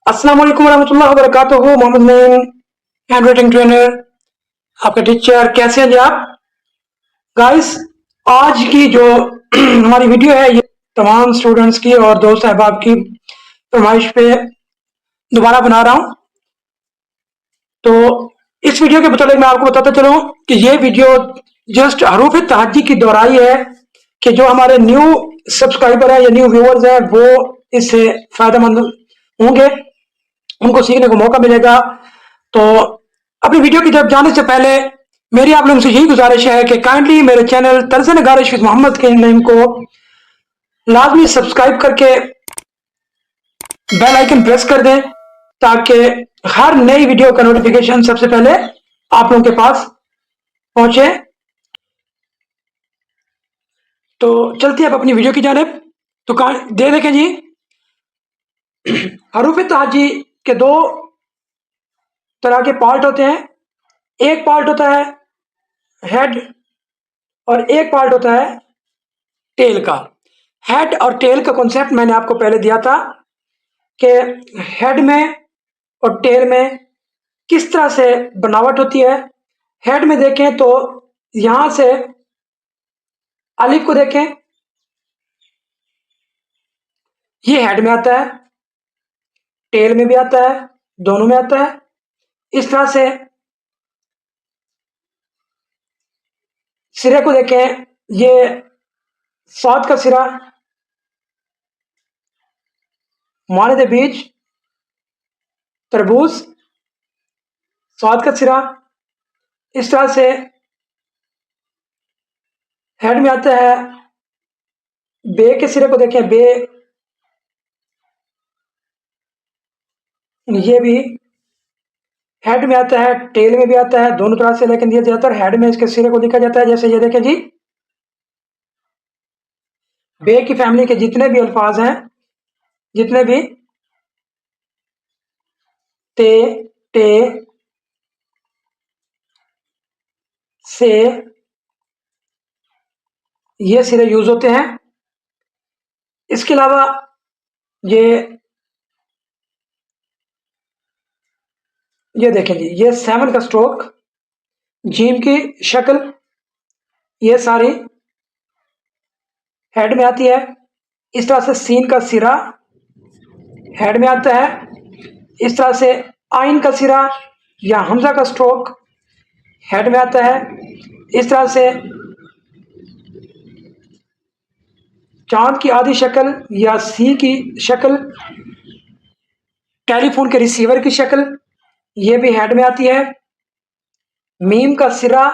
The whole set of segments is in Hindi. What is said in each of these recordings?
अस्सलाम वालेकुम रहमतुल्लाहि व बरकातुहू। Mohammad Naeem, hand writing trainer, आपका टीचर। कैसे हैं जी आप गाइस? आज की जो हमारी वीडियो है, ये तमाम स्टूडेंट्स की और दोस्त अहबाब की फरमाइश पे दोबारा बना रहा हूँ। तो इस वीडियो के मुताबिक मैं आपको बताता चलूँ कि ये वीडियो जस्ट हरूफ तहज्जी की दोहराई है कि जो हमारे न्यू सब्सक्राइबर है या न्यू व्यूअर्स हैं वो इससे फायदेमंद होंगे, उनको सीखने को मौका मिलेगा। तो अपनी वीडियो की तरफ जाने से पहले मेरी आप लोगों से यही गुजारिश है कि काइंडली मेरे चैनल तर्ज़ निगारिश विद मोहम्मद के नेम को लाजमी सब्सक्राइब करके बेल आइकन प्रेस कर दें ताकि हर नई वीडियो का नोटिफिकेशन सबसे पहले आप लोगों के पास पहुंचे। तो चलते हैं अब अपनी वीडियो की जानिब। तो दे देखें जी, हरूफ तहज्जी के दो तरह के पार्ट होते हैं। एक पार्ट होता है हेड और एक पार्ट होता है टेल का। हेड और टेल का कॉन्सेप्ट मैंने आपको पहले दिया था कि हेड में और टेल में किस तरह से बनावट होती है। हेड में देखें तो यहां से अलिफ को देखें, ये हेड में आता है, टेल में भी आता है, दोनों में आता है। इस तरह से सिरे को देखें, ये सात का सिरा मानद बीज तरबूज, स्वाद का सिरा। इस तरह से हेड में आता है। बे के सिरे को देखें, बे, ये भी हेड में आता है, टेल में भी आता है, दोनों तरह से। लेकिन ये ज्यादातर हेड में इसके सिरे को लिखा जाता है। जैसे ये देखें जी, बे की फैमिली के जितने भी अल्फाज हैं, जितने भी ते, टे, से, ये सिरे यूज होते हैं। इसके अलावा ये देखें जी, ये 7 का स्ट्रोक, जीम की शक्ल, ये सारी हेड में आती है। इस तरह से सीन का सिरा हेड में आता है। इस तरह से आइन का सिरा या हमजा का स्ट्रोक हेड में आता है। इस तरह से चांद की आधी शक्ल या सी की शक्ल, टेलीफोन के रिसीवर की शक्ल, ये भी हेड में आती है। मीम का सिरा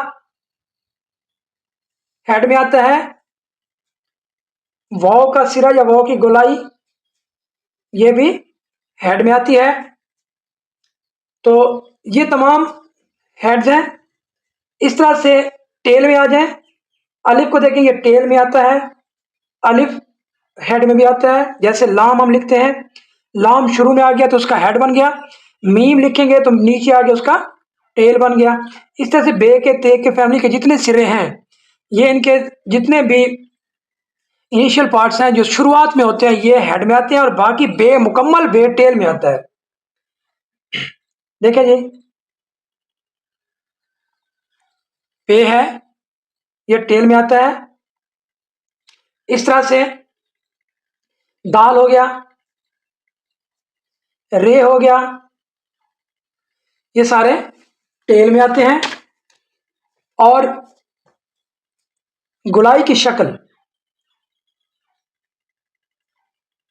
हेड में आता है। वाव का सिरा या वाव की गोलाई, ये भी हेड में आती है। तो ये तमाम हेड्स हैं। इस तरह से टेल में आ जाए, अलिफ को देखें, ये टेल में आता है, अलिफ हेड में भी आता है। जैसे लाम हम लिखते हैं, लाम शुरू में आ गया तो उसका हेड बन गया। मीम लिखेंगे तो नीचे आ गया, उसका टेल बन गया। इस तरह से बे के, ते के फैमिली के जितने सिरे हैं, ये इनके जितने भी इनिशियल पार्ट्स हैं जो शुरुआत में होते हैं, ये हेड में आते हैं और बाकी बे मुकम्मल बे टेल में आता है। देखें जी, पे है, ये टेल में आता है। इस तरह से दाल हो गया, रे हो गया, ये सारे टेल में आते हैं। और गुलाई की शक्ल,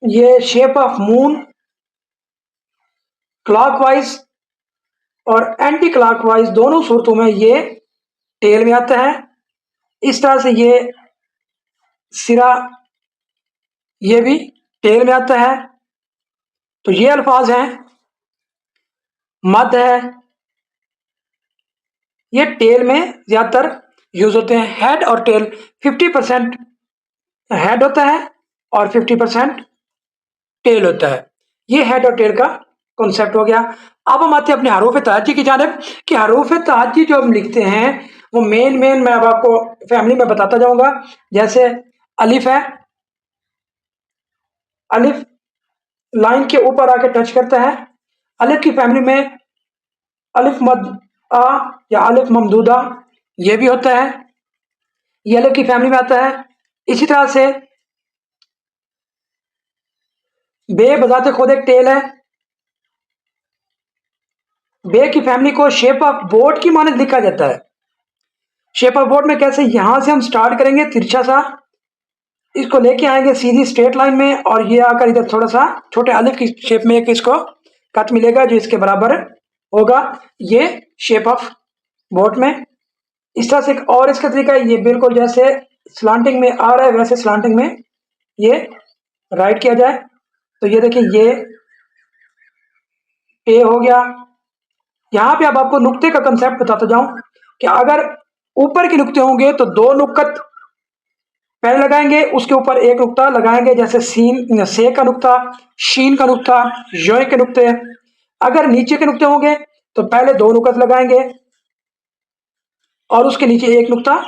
ये शेप ऑफ मून, क्लॉकवाइज और एंटी क्लॉकवाइज दोनों सूरतों में ये टेल में आता है। इस तरह से ये सिरा, ये भी टेल में आता है। तो ये अल्फाज हैं। मद है, ये टेल में ज्यादातर यूज होते हैं। हेड और टेल 50% हेड होता है और 50% टेल होता है। ये हेड और टेल का कॉन्सेप्ट हो गया। अब हम आते हैं अपने हरूफ तहज्जी की जानिब कि हरूफ तहज्जी जो हम लिखते हैं वो मेन मैं अब आपको फैमिली में बताता जाऊंगा। जैसे अलिफ है, अलिफ लाइन के ऊपर आके टच करता है। अलिफ की फैमिली में अलिफ मद आ या अलिफ ममदूदा ये भी होता है, ये अलिफ की फैमिली में आता है। इसी तरह से बे बजाते खुद एक टेल है। बे की फैमिली को शेप ऑफ बोट की मानद लिखा जाता है। शेप ऑफ बोट में कैसे, यहां से हम स्टार्ट करेंगे तिरछा सा, इसको लेके आएंगे सीधी स्ट्रेट लाइन में, और ये आकर इधर थोड़ा सा छोटे अलिफ की शेप में एक इसको कट मिलेगा जो इसके बराबर होगा। ये शेप ऑफ बोट में इस तरह से। और इसका तरीका है, ये बिल्कुल जैसे स्लांटिंग में आ रहा है वैसे स्लांटिंग में ये राइट किया जाए। तो ये देखिए ये ए हो गया। यहां पे अब आपको नुक्ते का कंसेप्ट बताता जाऊं कि अगर ऊपर के नुक्ते होंगे तो दो नुक्कत पहले लगाएंगे, उसके ऊपर एक नुक्ता लगाएंगे, जैसे सीन से का नुक्ता, शीन का नुक्ता, योय के नुक्ते। अगर नीचे के नुक्ते होंगे तो पहले दो नुक्कत लगाएंगे और उसके नीचे एक नुक्ता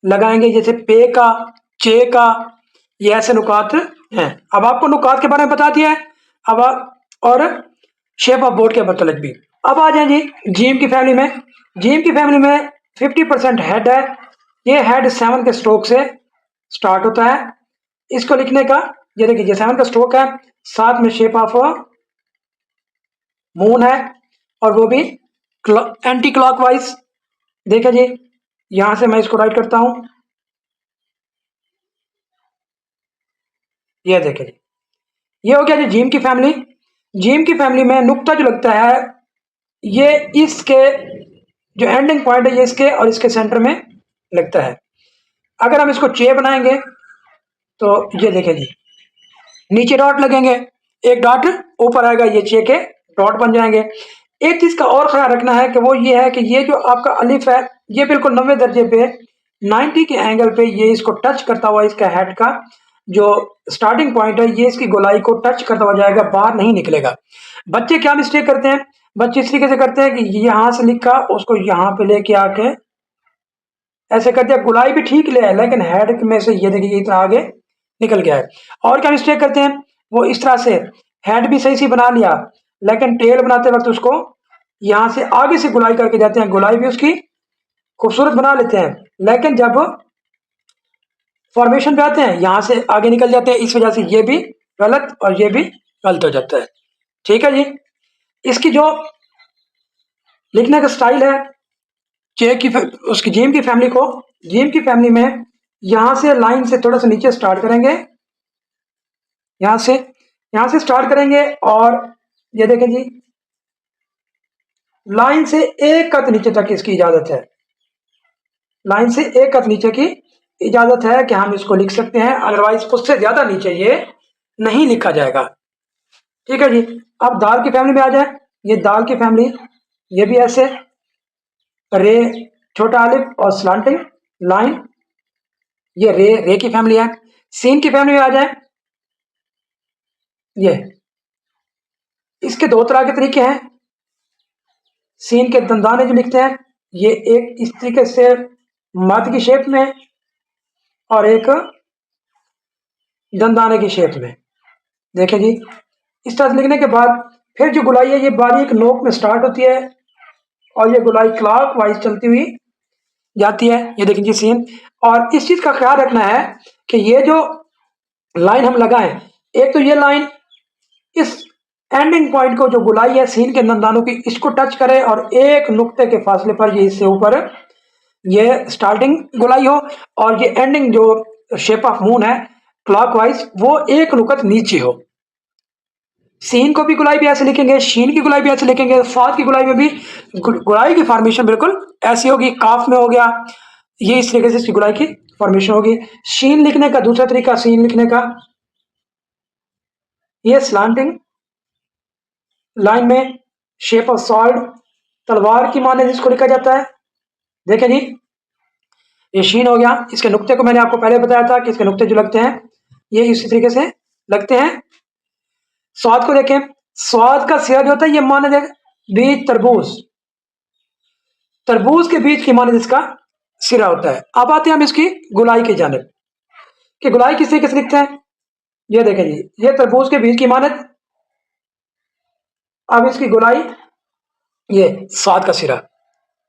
लगाएंगे, जैसे पे का, चे का, ये ऐसे नुकात हैं। अब आपको नुकात के बारे में बता दिया है। अब और शेप ऑफ बोर्ड के मतलब भी। अब आ जाए जी जीम की फैमिली में। जीम की फैमिली में 50% हेड है। ये हेड 7 के स्ट्रोक से स्टार्ट होता है। इसको लिखने का, ये देखिए 7 का स्ट्रोक है, साथ में शेप ऑफ मून है, और वो भी एंटी क्लॉकवाइज। देखिए जी यहां से मैं इसको राइट करता हूं, ये देखिए जी ये हो गया जी जीम की फैमिली। जीम की फैमिली में नुक्ता जो लगता है ये इसके जो एंडिंग पॉइंट है ये इसके और इसके सेंटर में लगता है। अगर हम इसको चे बनाएंगे तो ये देखें जी नीचे डॉट लगेंगे, एक डॉट ऊपर आएगा, ये चे के डॉट बन जाएंगे। एक चीज का और ख्याल रखना है कि वो ये है कि ये जो आपका अलिफ है ये बिल्कुल 90 दर्जे पे 90 के एंगल पे ये इसको टच करता हुआ इसका हेड का जो स्टार्टिंग पॉइंट है ये इसकी गोलाई को टच करता हुआ जाएगा, बाहर नहीं निकलेगा। बच्चे क्या मिस्टेक करते हैं, बच्चे इस तरीके से करते हैं कि यहां से लिखा उसको यहां पे लेके आके ऐसे कर दिया, गुलाई भी ठीक ले है लेकिन हेड में से ये देखिए इतना आगे निकल गया है। और क्या मिस्टेक करते हैं, वो इस तरह से हेड भी सही सी बना लिया लेकिन टेल बनाते वक्त उसको यहां से आगे से गुलाई करके जाते हैं, गुलाई भी उसकी खूबसूरत बना लेते हैं लेकिन जब फॉर्मेशन पे आते हैं यहां से आगे निकल जाते हैं। इस वजह से ये भी गलत और ये भी गलत हो जाता है। ठीक है जी। इसकी जो लिखने का स्टाइल है चे की उसकी जीम की फैमिली को, जीम की फैमिली में यहां से लाइन से थोड़ा सा नीचे स्टार्ट करेंगे, यहां से स्टार्ट करेंगे और ये देखें जी लाइन से एक कत नीचे तक इसकी इजाजत है, लाइन से एक कत नीचे की इजाजत है कि हम इसको लिख सकते हैं, अदरवाइज उससे ज्यादा नीचे ये नहीं लिखा जाएगा। ठीक है जी। अब दाल की फैमिली में आ जाए, ये दाल की फैमिली ये भी ऐसे रे छोटा अलिफ और स्लांटिंग लाइन, ये रे की फैमिली है। सीन की फैमिली में आ जाए, ये इसके दो तरह के तरीके हैं। सीन के दंदाने जो लिखते हैं ये एक इस तरीके से मद की शेप में और एक दंदाने की शेप में। देखें जी इस तरह से लिखने के बाद फिर जो गुलाई है ये बारीक नोक में स्टार्ट होती है और ये गुलाई क्लॉक वाइज चलती हुई जाती है। ये देखें जी सीन। और इस चीज का ख्याल रखना है कि ये जो लाइन हम लगाएं, एक तो ये लाइन इस एंडिंग पॉइंट को जो गुलाई है सीन के दंदानों की इसको टच करे और एक नुक्ते के फासले पर ये इससे ऊपर ये स्टार्टिंग गुलाई हो और ये एंडिंग जो शेप ऑफ मून है क्लॉकवाइज वो एक नुकत नीचे हो। सीन को भी गुलाई भी ऐसे लिखेंगे, शीन की गुलाई भी ऐसे लिखेंगे, फात की गुलाई में भी गुलाई की फॉर्मेशन बिल्कुल ऐसी होगी, काफ में हो गया, ये इस तरीके से इसकी गुलाई की फॉर्मेशन होगी। शीन लिखने का दूसरा तरीका, सीन लिखने का ये स्लांटिंग लाइन में शेप ऑफ सॉल्ड तलवार की माने जिसको लिखा जाता है। देखें जी ये शीन हो गया, इसके नुक्ते को मैंने आपको पहले बताया था कि इसके नुक्ते जो लगते हैं ये इसी तरीके से लगते हैं। स्वाद को देखें, स्वाद का सिरा जो होता है ये माने जाए बीज तरबूज, तरबूज के बीज की माने जिसका सिरा होता है। अब आते हैं हम इसकी गुलाई की जानिब कि गुलाई किस तरीके से लिखते हैं। ये देखें जी ये तरबूज के बीज की मानद अब इसकी गोलाई ये स्वाद का सिरा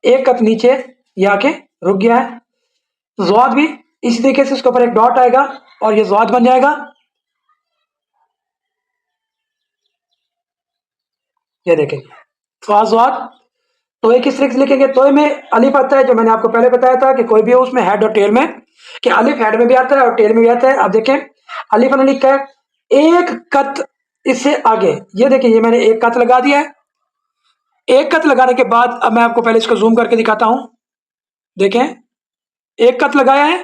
एक कत नीचे ये आके रुक गया है। ज़्वाद भी इसी तरीके से उसके ऊपर एक डॉट आएगा और ये ज़्वाद बन जाएगा। ये देखें ज़्वाद। तोय किस तरीके से लिखेंगे? तोय में अलिफ आता है, जो मैंने आपको पहले बताया था कि कोई भी हो उसमें हेड और टेल में, कि अलिफ हेड में भी आता है और टेल में भी आता है। अब देखें अलिफ मैंने लिखा है एक कत इससे आगे, ये देखिए ये मैंने एक कत लगा दिया है। एक कत लगाने के बाद अब मैं आपको पहले इसको जूम करके दिखाता हूं। देखें एक कत लगाया है।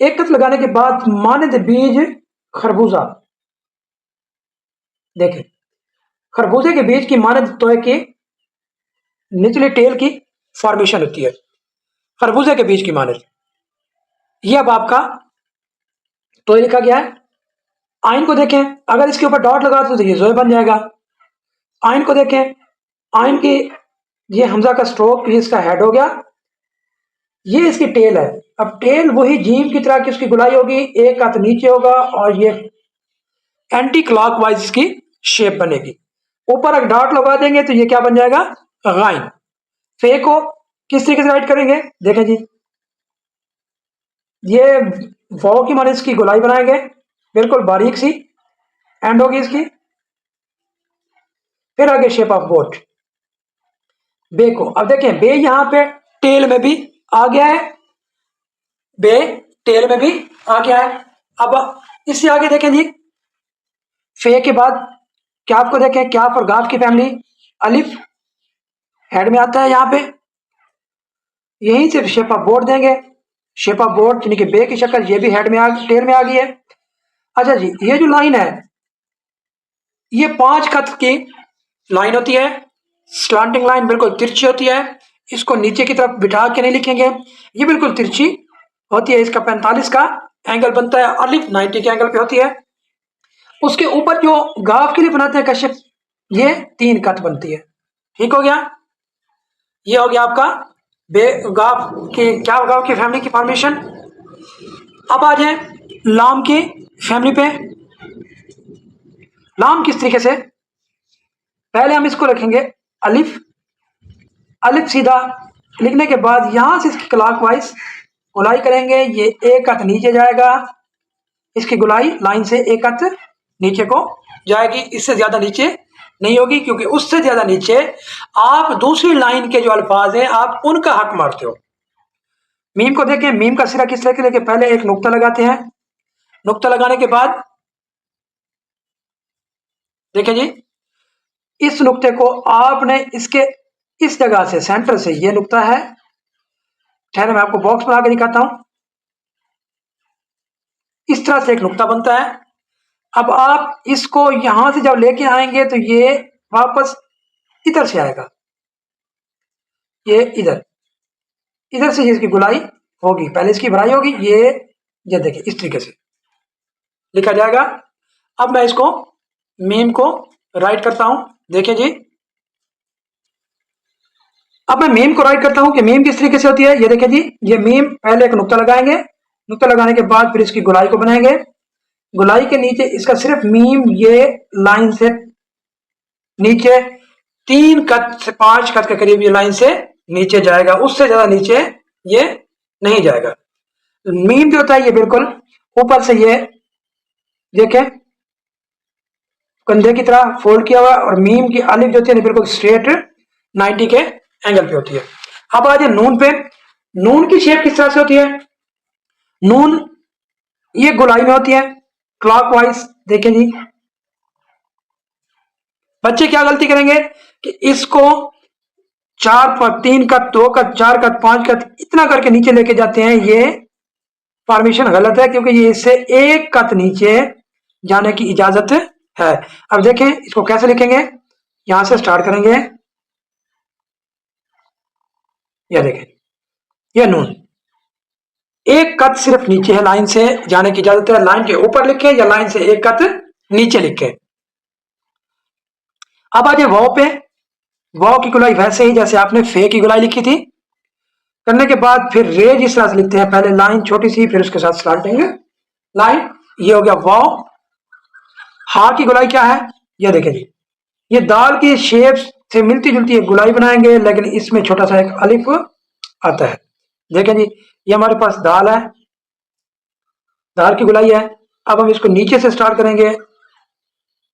एक कत लगाने के बाद मानद बीज खरबूजा, देखें खरबूजे के बीज की मानद तोय की निचली टेल की फॉर्मेशन होती है, खरबूजे के बीज की मानद। ये अब आपका तोय लिखा गया है। आइन को देखें, अगर इसके ऊपर डॉट लगा दो तो ये जोय बन जाएगा। आइन को देखें, आइन की ये हमजा का स्ट्रोक, ये इसका हेड हो गया, ये इसकी टेल है। अब टेल वही जीम की तरह की उसकी गुलाई होगी, एक हाथ नीचे होगा और ये एंटी क्लॉकवाइज इसकी शेप बनेगी। ऊपर अगर डॉट लगा देंगे तो ये क्या बन जाएगा? गाइन। फे को किस तरीके से राइट करेंगे? देखें जी, ये वाव की माने इसकी गुलाई बनाएंगे, बिल्कुल बारीक सी एंड होगी इसकी। फिर आगे शेप ऑफ बोट, बे को, अब देखें बे यहां पे टेल में भी आ गया है, बे टेल में भी आ गया है। अब इससे आगे देखें जी, फे के बाद क्या को देखें, क्या और गाफ की फैमिली, अलिफ हेड में आता है यहां पे, यहीं से शेप ऑफ बोर्ड देंगे। शेप ऑफ बोर्ड यानी कि बे की शक्ल, ये भी हेड में टेल में आ गई है। अच्छा जी, ये जो लाइन है ये 5 खत की लाइन होती है, स्लांटिंग लाइन, बिल्कुल तिरछी होती है। इसको नीचे की तरफ बिठा के नहीं लिखेंगे, ये बिल्कुल तिरछी होती है। इसका 45 का एंगल बनता है, अलिफ 90 के एंगल पे होती है। उसके ऊपर जो गाफ के लिए बनाते हैं कशिफ, ये 3 कट बनती है। ठीक हो गया? ये हो गया आपका गाफ की, क्या गाफ की फैमिली की फॉर्मेशन। अब आ जाए लाम की फैमिली पे। लाम किस तरीके से? पहले हम इसको रखेंगे अलिफ, अलिफ सीधा लिखने के बाद यहां से इसकी क्लॉकवाइज गुलाई करेंगे। ये एक हाथ नीचे जाएगा, इसकी गुलाई लाइन से एक हाथ नीचे को जाएगी, इससे ज्यादा नीचे नहीं होगी, क्योंकि उससे ज्यादा नीचे आप दूसरी लाइन के जो अल्फाज हैं आप उनका हक मारते हो। मीम को देखें, मीम का सिरा किस तरह के, पहले एक नुक्ता लगाते हैं। नुक्ता लगाने के बाद देखें जी, इस नुक्ते को आपने इसके इस जगह से, सेंटर से, ये नुक्ता है, ठहरे मैं आपको बॉक्स बना के दिखाता हूं। इस तरह से एक नुक्ता बनता है। अब आप इसको यहां से जब लेके आएंगे तो ये वापस इधर से आएगा, ये इधर, इधर से इसकी गुलाई होगी, पहले इसकी भराई होगी, ये देखिए इस तरीके से लिखा जाएगा। अब मैं इसको मीम को राइट करता हूं, देखिए जी। अब मैं मीम को राइट करता हूं कि मीम किस तरीके से होती है। ये देखिए जी, ये मीम पहले एक नुक्ता लगाएंगे, नुक्ता लगाने के बाद फिर इसकी गुलाई को बनाएंगे। गुलाई के नीचे इसका सिर्फ मीम ये लाइन से नीचे 3 कट से 5 कट के करीब ये लाइन से नीचे जाएगा, उससे ज्यादा नीचे ये नहीं जाएगा। मीम जो होता है ये बिल्कुल ऊपर से ये देखें कंधे की तरह फोल्ड किया हुआ, और मीम की अलिफ जो होती है बिल्कुल स्ट्रेट 90 के एंगल पे होती है। अब आ जाए नून पे। नून की शेप किस तरह से होती है? नून ये गुलाई में होती है क्लॉकवाइज। देखें जी, बच्चे क्या गलती करेंगे कि इसको 4 पर 3 कट, 2 कट, 4 कट, 5 कट इतना करके नीचे लेके जाते हैं। ये फॉर्मेशन गलत है, क्योंकि ये इससे एक कट नीचे जाने की इजाजत है। अब देखें इसको कैसे लिखेंगे, यहां से स्टार्ट करेंगे। यह देखें, यह नून एक कट सिर्फ नीचे है, लाइन से जाने की इजाजत है। लाइन के ऊपर लिखें या लाइन से एक कट नीचे लिखें। अब आ जाए वाव पे। वाव की गुलाई वैसे ही जैसे आपने फे की गुलाई लिखी थी, करने के बाद फिर रे जिस तरह से लिखते हैं, पहले लाइन छोटी सी, फिर उसके साथ स्लांटिंग लाइन। ये हो गया वाव। हा की गोलाई क्या है, ये देखें जी, ये दाल की शेप से मिलती जुलती एक गोलाई बनाएंगे, लेकिन इसमें छोटा सा एक अलिफ आता है। देखें जी, ये हमारे पास दाल है, दाल की गोलाई है। अब हम इसको नीचे से स्टार्ट करेंगे,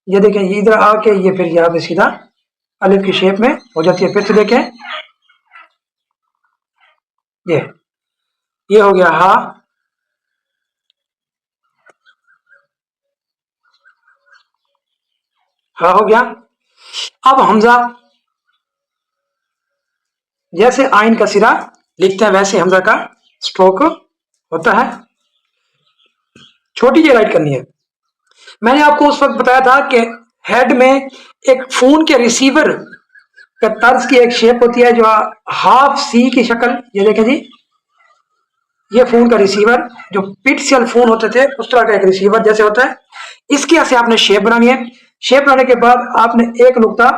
ये देखें इधर आके ये फिर यहाँ पे सीधा अलिफ की शेप में हो जाती है। फिर से देखें, ये हो गया हा, हा हो गया। अब हमजा, जैसे आइन का सिरा लिखते हैं वैसे हमजा का स्ट्रोक होता है। छोटी जी राइट करनी है। मैंने आपको उस वक्त बताया था कि हेड में एक फोन के रिसीवर का तर्ज की एक शेप होती है जो हाफ सी की शक्ल, ये देखें जी, ये फोन का रिसीवर जो पिक्सल फोन होते थे उस तरह का एक रिसीवर जैसे होता है, इसके ऐसे आपने शेप बनानी है। शेप बनाने के बाद आपने एक नुक्ता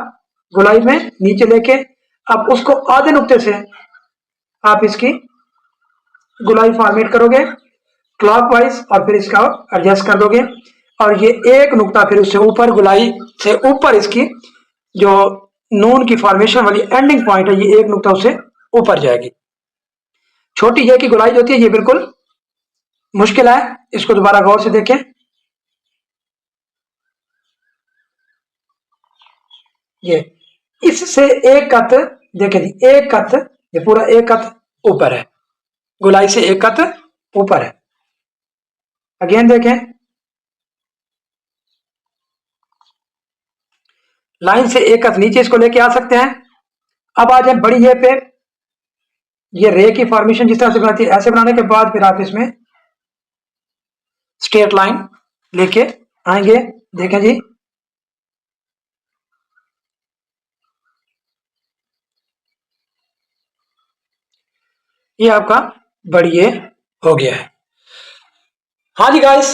गोलाई में नीचे लेके अब उसको आधे नुक्ते से आप इसकी गोलाई फॉर्मेट करोगे क्लॉकवाइज और फिर इसका एडजस्ट कर दोगे, और ये एक नुक्ता फिर उससे ऊपर गोलाई से ऊपर इसकी जो नून की फॉर्मेशन वाली एंडिंग पॉइंट है, ये एक नुक्ता उससे ऊपर जाएगी। छोटी ये की गोलाई जो होती है ये बिल्कुल मुश्किल है, इसको दोबारा गौर से देखें। ये इससे एक कत देखें जी, एक कत, ये पूरा एक कत ऊपर है, गोलाई से एक कत ऊपर है। अगेन देखें, लाइन से एक कत नीचे इसको लेके आ सकते हैं। अब आ जाए बड़ी ये पे, ये रे की फॉर्मेशन जिस तरह से बनाती है ऐसे बनाने के बाद फिर आप इसमें स्ट्रेट लाइन लेके आएंगे। देखें जी, ये आपका बढ़िए हो गया है। हाँ जी गाइस,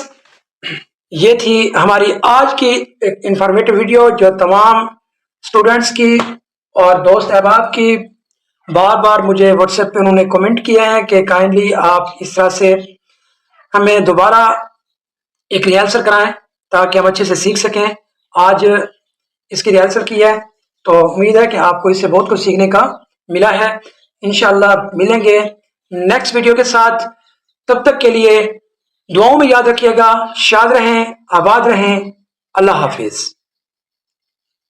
ये थी हमारी आज की एक इंफॉर्मेटिव वीडियो जो तमाम स्टूडेंट्स की और दोस्त अहबाब की बार बार मुझे व्हाट्सएप पे उन्होंने कमेंट किए हैं कि काइंडली आप इस तरह से हमें दोबारा एक रिहर्सल कराएं ताकि हम अच्छे से सीख सकें। आज इसकी रिहर्सल की है तो उम्मीद है कि आपको इससे बहुत कुछ सीखने का मिला है। इंशाल्लाह मिलेंगे नेक्स्ट वीडियो के साथ, तब तक के लिए दुआओं में याद रखिएगा, शाद रहें, आबाद रहें, अल्लाह हाफिज।